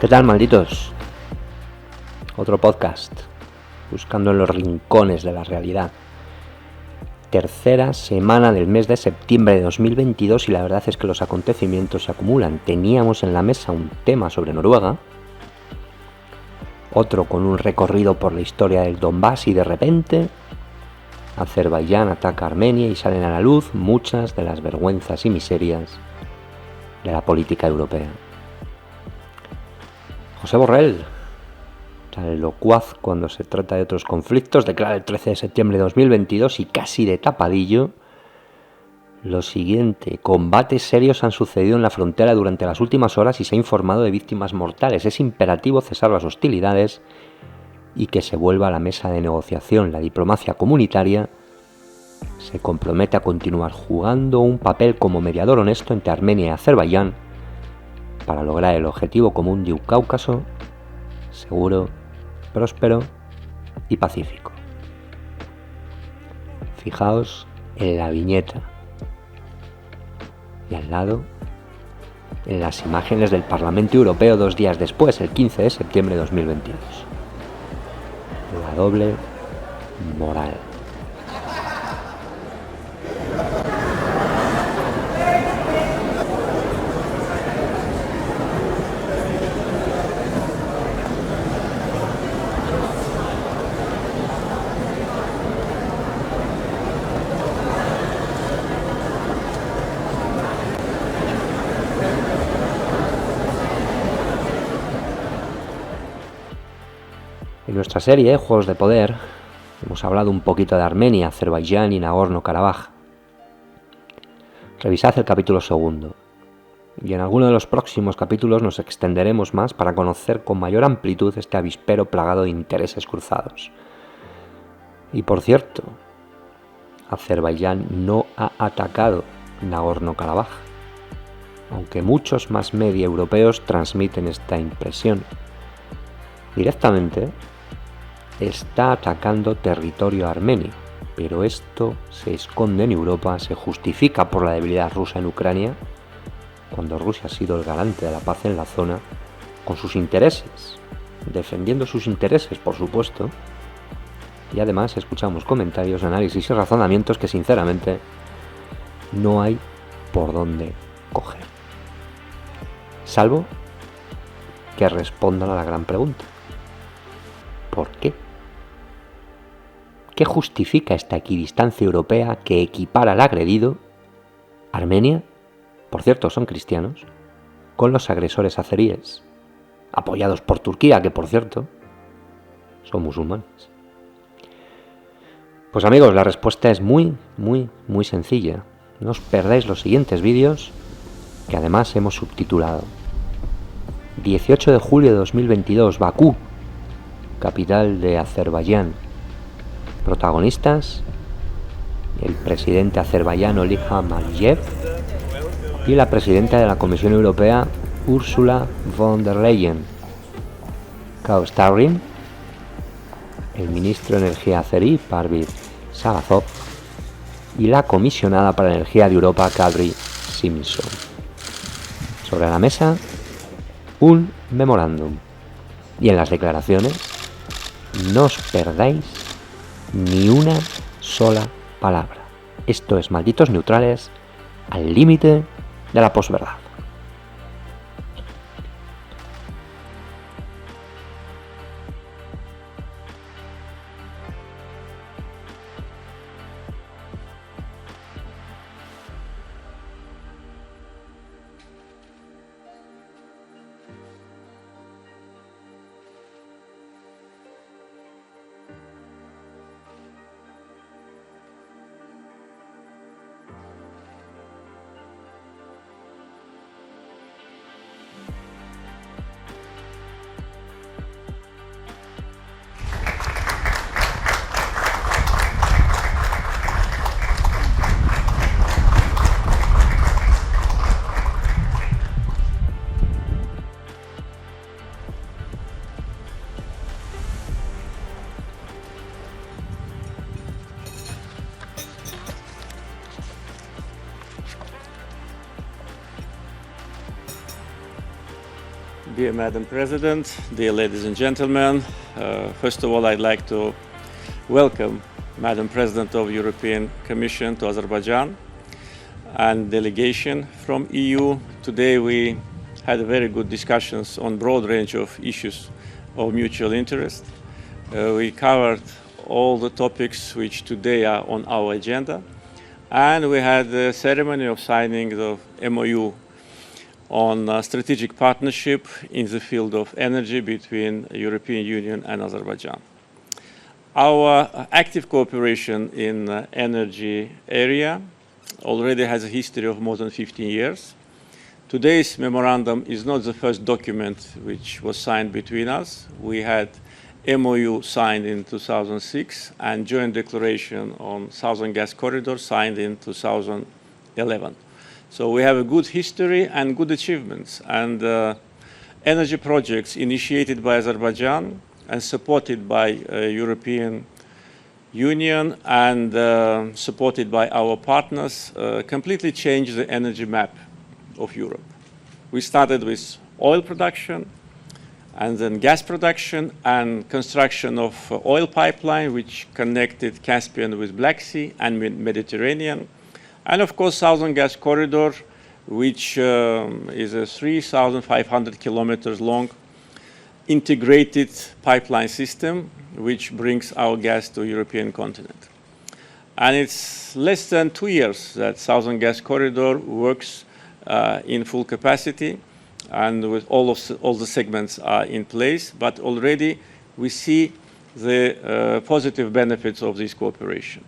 ¿Qué tal, malditos? Otro podcast, buscando en los rincones de la realidad. Tercera semana del mes de septiembre de 2022 y la verdad es que los acontecimientos se acumulan. Teníamos en la mesa un tema sobre Noruega, otro con un recorrido por la historia del Donbass y de repente Azerbaiyán ataca a Armenia y salen a la luz muchas de las vergüenzas y miserias de la política europea. José Borrell, tan locuaz cuando se trata de otros conflictos, declara el 13 de septiembre de 2022 y casi de tapadillo lo siguiente: combates serios han sucedido en la frontera durante las últimas horas y se ha informado de víctimas mortales. Es imperativo cesar las hostilidades y que se vuelva a la mesa de negociación. La diplomacia comunitaria se compromete a continuar jugando un papel como mediador honesto entre Armenia y Azerbaiyán para lograr el objetivo común de un Cáucaso seguro, próspero y pacífico. Fijaos en la viñeta y al lado en las imágenes del Parlamento Europeo 2 días después, el 15 de septiembre de 2022. La doble moral. En nuestra serie Juegos de Poder hemos hablado un poquito de Armenia, Azerbaiyán y Nagorno-Karabaj. Revisad el capítulo 2 y en alguno de los próximos capítulos nos extenderemos más para conocer con mayor amplitud este avispero plagado de intereses cruzados. Y por cierto, Azerbaiyán no ha atacado Nagorno-Karabaj, aunque muchos más media europeos transmiten esta impresión. Directamente está atacando territorio armenio, pero esto se esconde en Europa, se justifica por la debilidad rusa en Ucrania, cuando Rusia ha sido el garante de la paz en la zona, con sus intereses, defendiendo sus intereses, por supuesto, y además escuchamos comentarios, análisis y razonamientos que sinceramente no hay por dónde coger. Salvo que respondan a la gran pregunta: ¿por qué? ¿Qué justifica esta equidistancia europea que equipara al agredido, Armenia, por cierto son cristianos, con los agresores azeríes, apoyados por Turquía, que por cierto son musulmanes? Pues amigos, la respuesta es muy sencilla. No os perdáis los siguientes vídeos, que además hemos subtitulado. 18 de julio de 2022, Bakú, capital de Azerbaiyán. Protagonistas: el presidente azerbaiyano Ilham Aliyev y la presidenta de la Comisión Europea Ursula von der Leyen. Co-starring el ministro de Energía azerí Parviz Salasov y la comisionada para la Energía de Europa Kadri Simson. Sobre la mesa, un memorándum. Y en las declaraciones, no os perdáis ni una sola palabra. Esto es Malditos Neutrales al límite de la posverdad. Dear Madam President, dear ladies and gentlemen, first of all, I'd like to welcome Madam President of European Commission to Azerbaijan and delegation from EU. Today we had a very good discussions on broad range of issues of mutual interest. We covered all the topics which today are on our agenda, and we had the ceremony of signing the MOU on strategic partnership in the field of energy between the European Union and Azerbaijan. Our active cooperation in the energy area already has a history of more than 15 years. Today's memorandum is not the first document which was signed between us. We had MOU signed in 2006 and joint declaration on Southern Gas Corridor signed in 2011. So we have a good history and good achievements, and energy projects initiated by Azerbaijan and supported by European Union and supported by our partners completely changed the energy map of Europe. We started with oil production and then gas production and construction of oil pipeline which connected Caspian with Black Sea and Mediterranean. And of course, Southern Gas Corridor, which is a 3,500 kilometers long integrated pipeline system, which brings our gas to the European continent. And it's less than 2 years that Southern Gas Corridor works in full capacity, and with all the segments are in place, but already we see the positive benefits of this cooperation.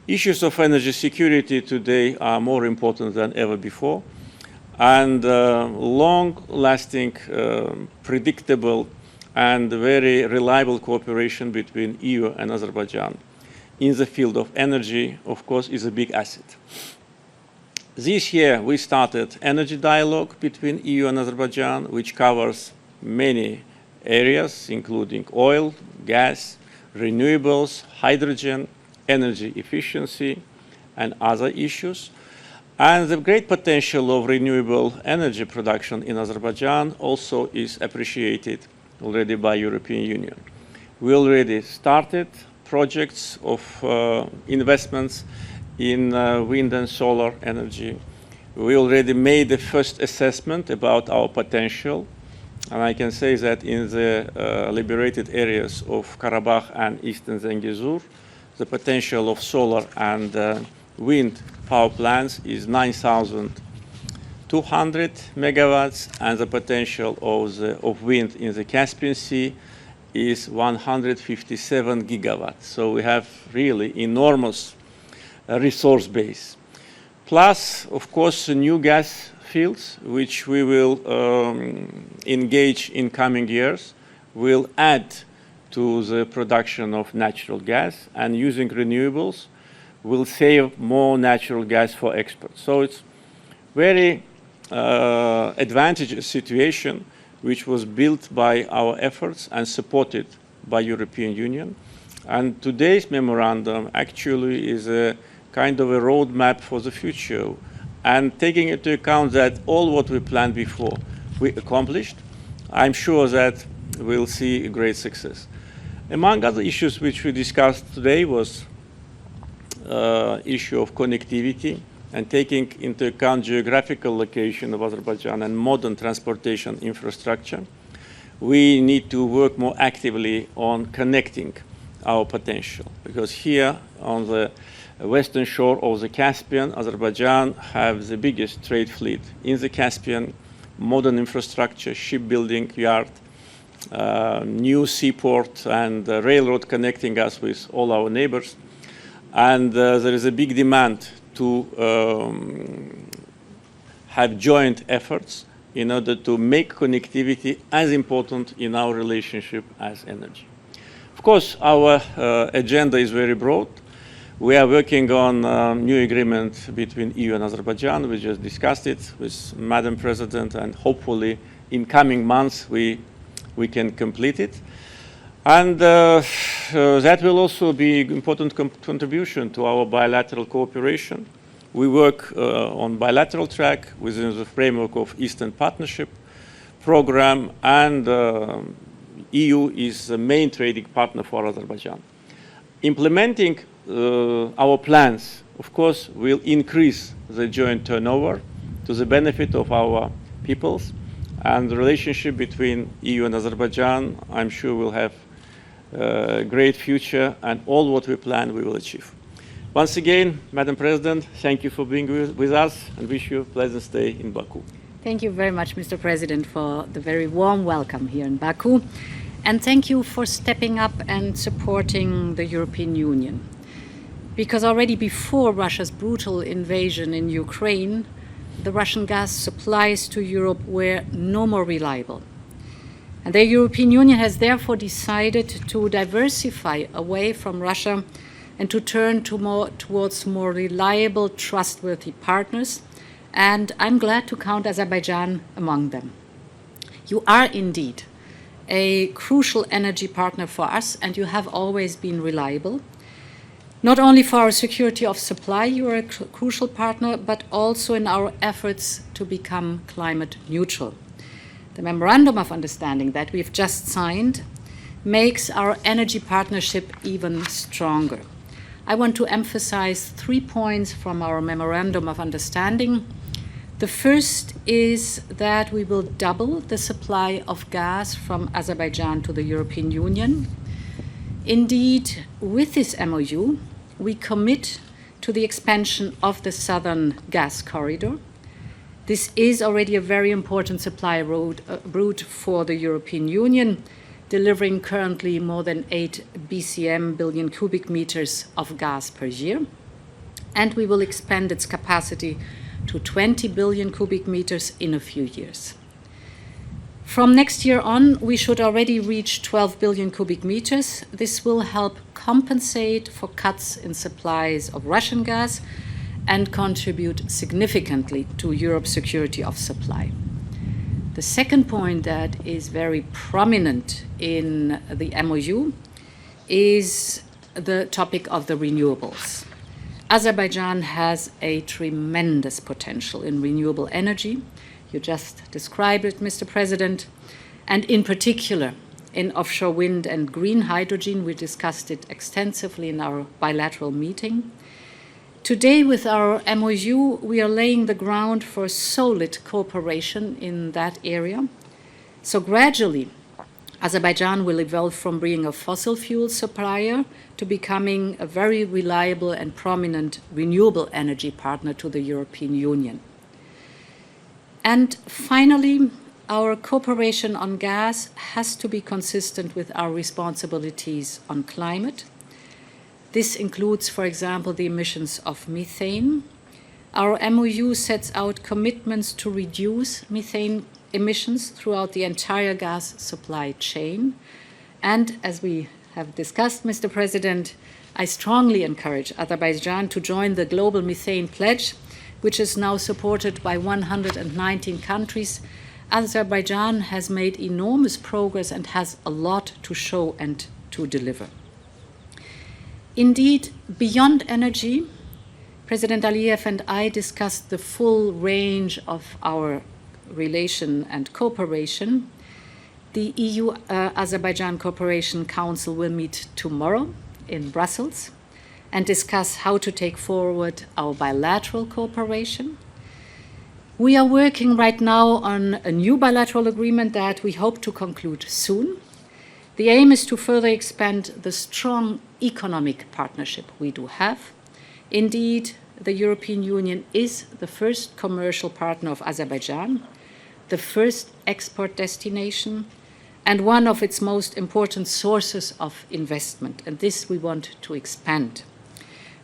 Issues of energy security today are more important than ever before, and long-lasting, predictable, and very reliable cooperation between EU and Azerbaijan in the field of energy, of course, is a big asset. This year, we started energy dialogue between EU and Azerbaijan, which covers many areas, including oil, gas, renewables, hydrogen, energy efficiency, and other issues. And the great potential of renewable energy production in Azerbaijan also is appreciated already by European Union. We already started projects of investments in wind and solar energy. We already made the first assessment about our potential, and I can say that in the liberated areas of Karabakh and Eastern Zengezur, the potential of solar and wind power plants is 9,200 megawatts, and the potential of wind in the Caspian Sea is 157 gigawatts. So we have really enormous resource base. Plus, of course, new gas fields, which we will engage in coming years, will add to the production of natural gas, and using renewables will save more natural gas for export. So it's very advantageous situation which was built by our efforts and supported by European Union. And today's memorandum actually is a kind of a roadmap for the future, and taking into account that all what we planned before we accomplished, I'm sure that we'll see a great success. Among other issues which we discussed today was issue of connectivity, and taking into account geographical location of Azerbaijan and modern transportation infrastructure, we need to work more actively on connecting our potential. Because here on the western shore of the Caspian, Azerbaijan has the biggest trade fleet in the Caspian, modern infrastructure, shipbuilding yard, new seaport and railroad connecting us with all our neighbors. And there is a big demand to have joint efforts in order to make connectivity as important in our relationship as energy. Of course, our agenda is very broad. We are working on a new agreement between EU and Azerbaijan. We just discussed it with Madam President, and hopefully in coming months we can complete it. And that will also be an important contribution to our bilateral cooperation. We work on bilateral track within the framework of Eastern Partnership program, and EU is the main trading partner for Azerbaijan. Implementing our plans, of course, will increase the joint turnover to the benefit of our peoples, and the relationship between EU and Azerbaijan, I'm sure, will have a great future, and all what we plan we will achieve. Once again, Madam President, thank you for being with us, and wish you a pleasant stay in Baku. Thank you very much, Mr. President, for the very warm welcome here in Baku. And thank you for stepping up and supporting the European Union. Because already before Russia's brutal invasion in Ukraine, the Russian gas supplies to Europe were no more reliable. And the European Union has therefore decided to diversify away from Russia and to turn towards more reliable, trustworthy partners. And I'm glad to count Azerbaijan among them. You are indeed a crucial energy partner for us, and you have always been reliable. Not only for our security of supply, you are a crucial partner, but also in our efforts to become climate neutral. The Memorandum of Understanding that we've just signed makes our energy partnership even stronger. I want to emphasize 3 points from our Memorandum of Understanding. The first is that we will double the supply of gas from Azerbaijan to the European Union. Indeed, with this MOU, we commit to the expansion of the southern gas corridor. This is already a very important supply route for the European Union, delivering currently more than 8 BCM, billion cubic meters of gas per year. And we will expand its capacity to 20 billion cubic meters in a few years. From next year on, we should already reach 12 billion cubic meters. This will help compensate for cuts in supplies of Russian gas and contribute significantly to Europe's security of supply. The second point that is very prominent in the MOU is the topic of the renewables. Azerbaijan has a tremendous potential in renewable energy. You just described it, Mr. President, and in particular in offshore wind and green hydrogen. We discussed it extensively in our bilateral meeting. Today, with our MOU, we are laying the ground for solid cooperation in that area. So gradually, Azerbaijan will evolve from being a fossil fuel supplier to becoming a very reliable and prominent renewable energy partner to the European Union. And finally, our cooperation on gas has to be consistent with our responsibilities on climate. This includes, for example, the emissions of methane. Our MOU sets out commitments to reduce methane emissions throughout the entire gas supply chain. And as we have discussed, Mr. President, I strongly encourage Azerbaijan to join the Global Methane Pledge, which is now supported by 119 countries. Azerbaijan has made enormous progress and has a lot to show and to deliver. Indeed, beyond energy, President Aliyev and I discussed the full range of our relation and cooperation. The EU-Azerbaijan Cooperation Council will meet tomorrow in Brussels and discuss how to take forward our bilateral cooperation. We are working right now on a new bilateral agreement that we hope to conclude soon. The aim is to further expand the strong economic partnership we do have. Indeed, the European Union is the first commercial partner of Azerbaijan, the first export destination, and one of its most important sources of investment, and this we want to expand.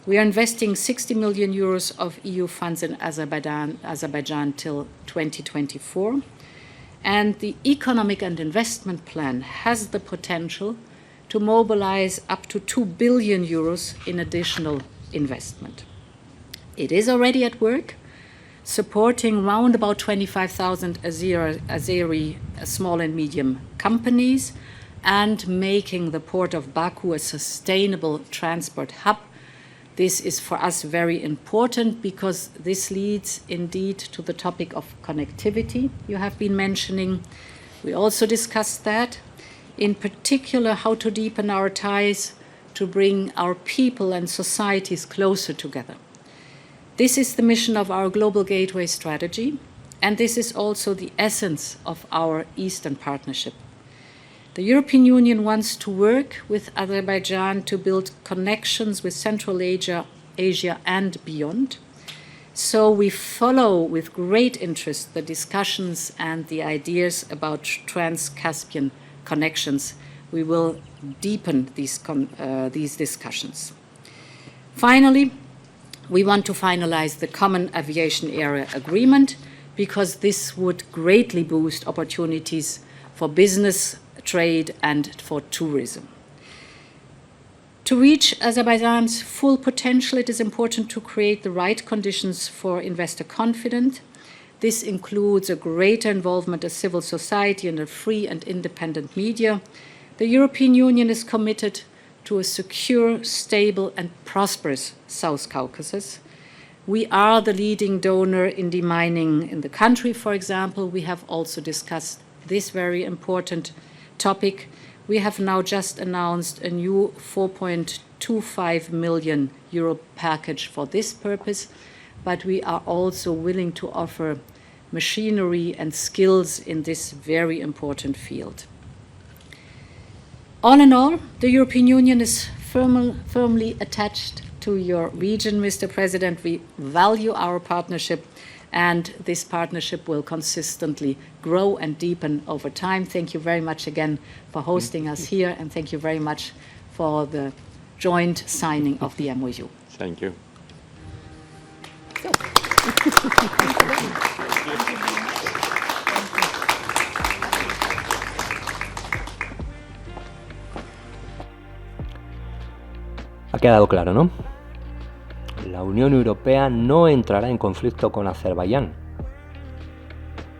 We are investing 60 million euros of EU funds in Azerbaijan till 2024, and the economic and investment plan has the potential to mobilize up to 2 billion euros in additional investment. It is already at work, supporting round about 25,000 Azeri small and medium companies and making the port of Baku a sustainable transport hub This is for us very important because this leads indeed to the topic of connectivity you have been mentioning. We also discussed that, in particular how to deepen our ties to bring our people and societies closer together. This is the mission of our Global Gateway strategy, and this is also the essence of our Eastern Partnership. The European Union wants to work with Azerbaijan to build connections with Central Asia and beyond. So we follow with great interest the discussions and the ideas about trans-Caspian connections. We will deepen these discussions. Finally, we want to finalize the Common Aviation Area Agreement because this would greatly boost opportunities for business, trade, and for tourism. To reach Azerbaijan's full potential, it is important to create the right conditions for investor confidence. This includes a greater involvement of civil society and a free and independent media. The European Union is committed to a secure, stable, and prosperous South Caucasus. We are the leading donor in demining in the country, for example. We have also discussed this very important topic. We have now just announced a new 4.25 million euro package for this purpose, but we are also willing to offer machinery and skills in this very important field. All in all, the European Union is firmly attached to your region, Mr. President. We value our partnership, and this partnership will consistently grow and deepen over time. Thank you very much again for hosting us here, and thank you very much for the joint signing of the MOU. Thank you. Ha quedado claro, ¿no? La Unión Europea no entrará en conflicto con Azerbaiyán,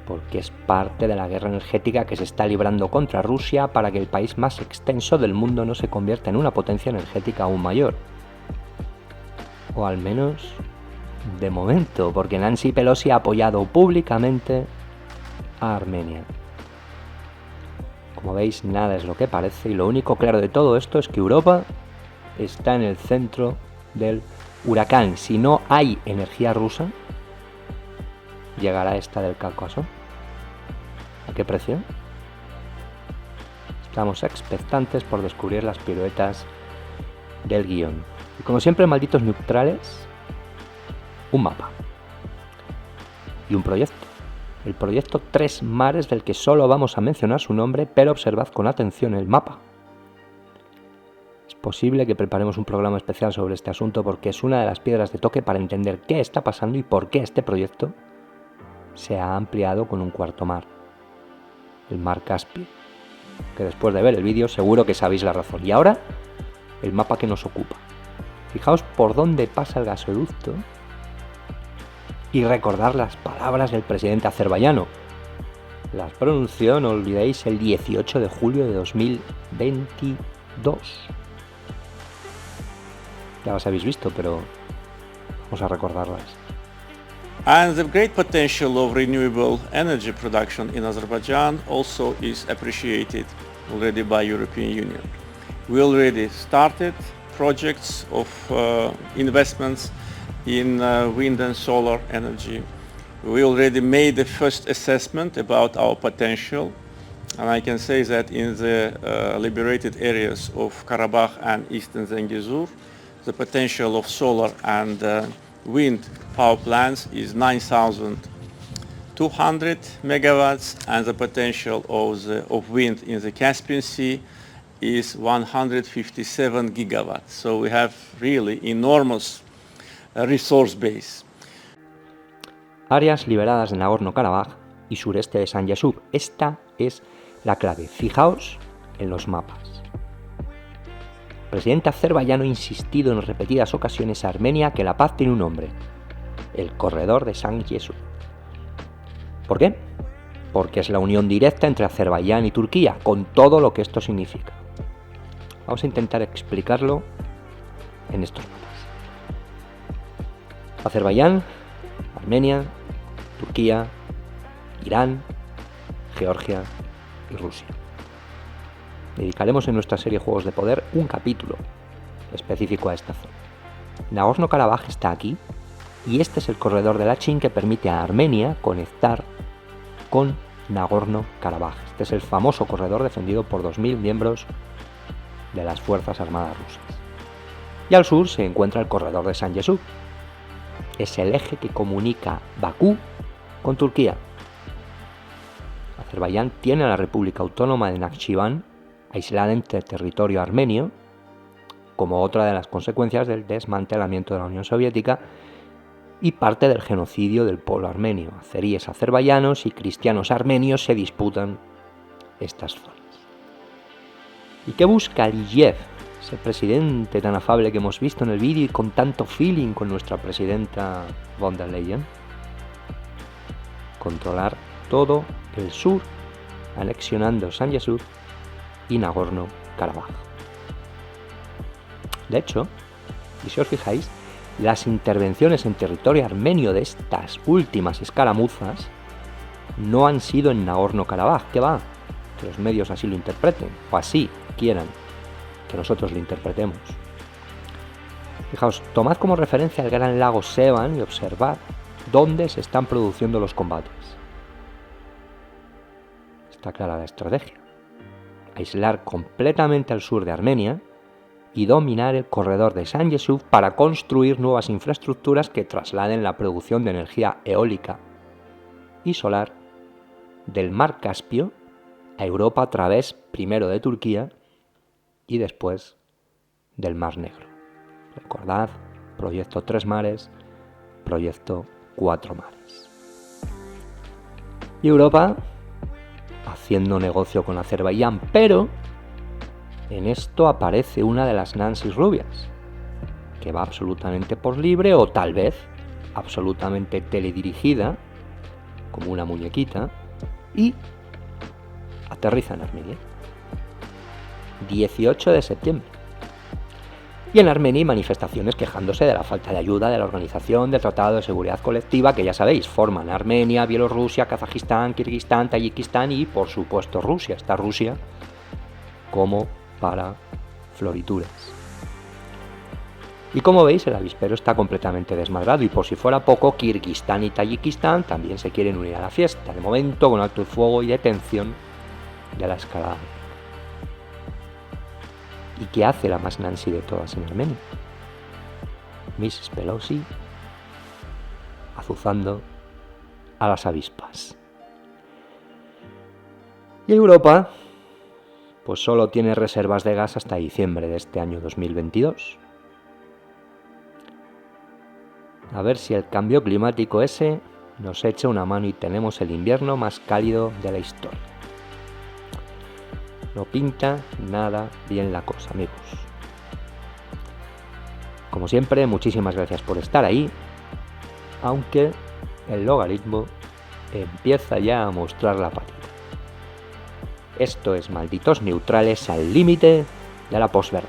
porque es parte de la guerra energética que se está librando contra Rusia para que el país más extenso del mundo no se convierta en una potencia energética aún mayor. O al menos de momento, porque Nancy Pelosi ha apoyado públicamente a Armenia. Como veis, nada es lo que parece, y lo único claro de todo esto es que Europa está en el centro del huracán. Si no hay energía rusa, ¿llegará esta del Cáucaso? ¿A qué precio? Estamos expectantes por descubrir las piruetas del guión. Y como siempre, malditos neutrales, un mapa y un proyecto. El proyecto Tres Mares, del que solo vamos a mencionar su nombre, pero observad con atención el mapa. Es posible que preparemos un programa especial sobre este asunto porque es una de las piedras de toque para entender qué está pasando y por qué este proyecto se ha ampliado con un cuarto mar, el mar Caspio, que después de ver el vídeo seguro que sabéis la razón. Y ahora, el mapa que nos ocupa. Fijaos por dónde pasa el gasoducto y recordar las palabras del presidente azerbaiyano. Las pronunció, no olvidéis, el 18 de julio de 2022. Ya las habéis visto, pero vamos a recordarlas. And the great potential of renewable energy production in Azerbaijan also is appreciated already by European Union. We already started projects of investments in wind and solar energy. We already made the first assessment about our potential, and I can say that in the liberated areas of Karabakh and Eastern Zengezur, the potential of solar and wind power plants is 9,200 megawatts, and the potential of wind in the Caspian Sea is 157 gigawatts. So we have really enormous resource base. Áreas liberadas de Nagorno-Karabaj y sureste de Zangezur. Esta es la clave. Fijaos en los mapas. El presidente azerbaiyano ha insistido en repetidas ocasiones a Armenia que la paz tiene un nombre: el corredor de Zangezur. ¿Por qué? Porque es la unión directa entre Azerbaiyán y Turquía, con todo lo que esto significa. Vamos a intentar explicarlo en estos mapas. Azerbaiyán, Armenia, Turquía, Irán, Georgia y Rusia. Dedicaremos en nuestra serie Juegos de Poder un capítulo específico a esta zona. Nagorno-Karabaj está aquí y este es el corredor de Lachin que permite a Armenia conectar con Nagorno-Karabaj. Este es el famoso corredor defendido por 2.000 miembros de las Fuerzas Armadas rusas. Y al sur se encuentra el corredor de San Yesú. Es el eje que comunica Bakú con Turquía. Azerbaiyán tiene a la República Autónoma de Nakhchivan aislada entre territorio armenio, como otra de las consecuencias del desmantelamiento de la Unión Soviética y parte del genocidio del pueblo armenio. Azeríes azerbaiyanos y cristianos armenios se disputan estas zonas. ¿Y qué busca Aliyev, ese presidente tan afable que hemos visto en el vídeo y con tanto feeling con nuestra presidenta von der Leyen? Controlar todo el sur, anexionando San Yesú y Nagorno-Karabaj. De hecho, y si os fijáis, las intervenciones en territorio armenio de estas últimas escaramuzas no han sido en Nagorno-Karabaj, que va, que los medios así lo interpreten, o así quieran que nosotros lo interpretemos. Fijaos, tomad como referencia el gran lago Sevan y observad dónde se están produciendo los combates. Está clara la estrategia: aislar completamente al sur de Armenia y dominar el corredor de San Yesú para construir nuevas infraestructuras que trasladen la producción de energía eólica y solar del mar Caspio a Europa a través primero de Turquía y después del Mar Negro. Recordad, proyecto 3 mares, proyecto 4 mares. Y Europa haciendo negocio con Azerbaiyán, pero en esto aparece una de las Nancy's rubias, que va absolutamente por libre o tal vez absolutamente teledirigida, como una muñequita, y aterriza en Armenia. 18 de septiembre. Y en Armenia hay manifestaciones quejándose de la falta de ayuda de la Organización del Tratado de Seguridad Colectiva, que ya sabéis, forman Armenia, Bielorrusia, Kazajistán, Kirguistán, Tayikistán y, por supuesto, Rusia. Está Rusia como para florituras. Y como veis, el avispero está completamente desmadrado y por si fuera poco, Kirguistán y Tayikistán también se quieren unir a la fiesta, de momento con alto el fuego y detención de la escalada. ¿Y qué hace la más Nancy de todas en Armenia? Mrs. Pelosi azuzando a las avispas. Y Europa pues solo tiene reservas de gas hasta diciembre de este año 2022. A ver si el cambio climático ese nos echa una mano y tenemos el invierno más cálido de la historia. No pinta nada bien la cosa, amigos. Como siempre, muchísimas gracias por estar ahí, aunque el logaritmo empieza ya a mostrar la patita. Esto es Malditos Neutrales al límite de la posverdad.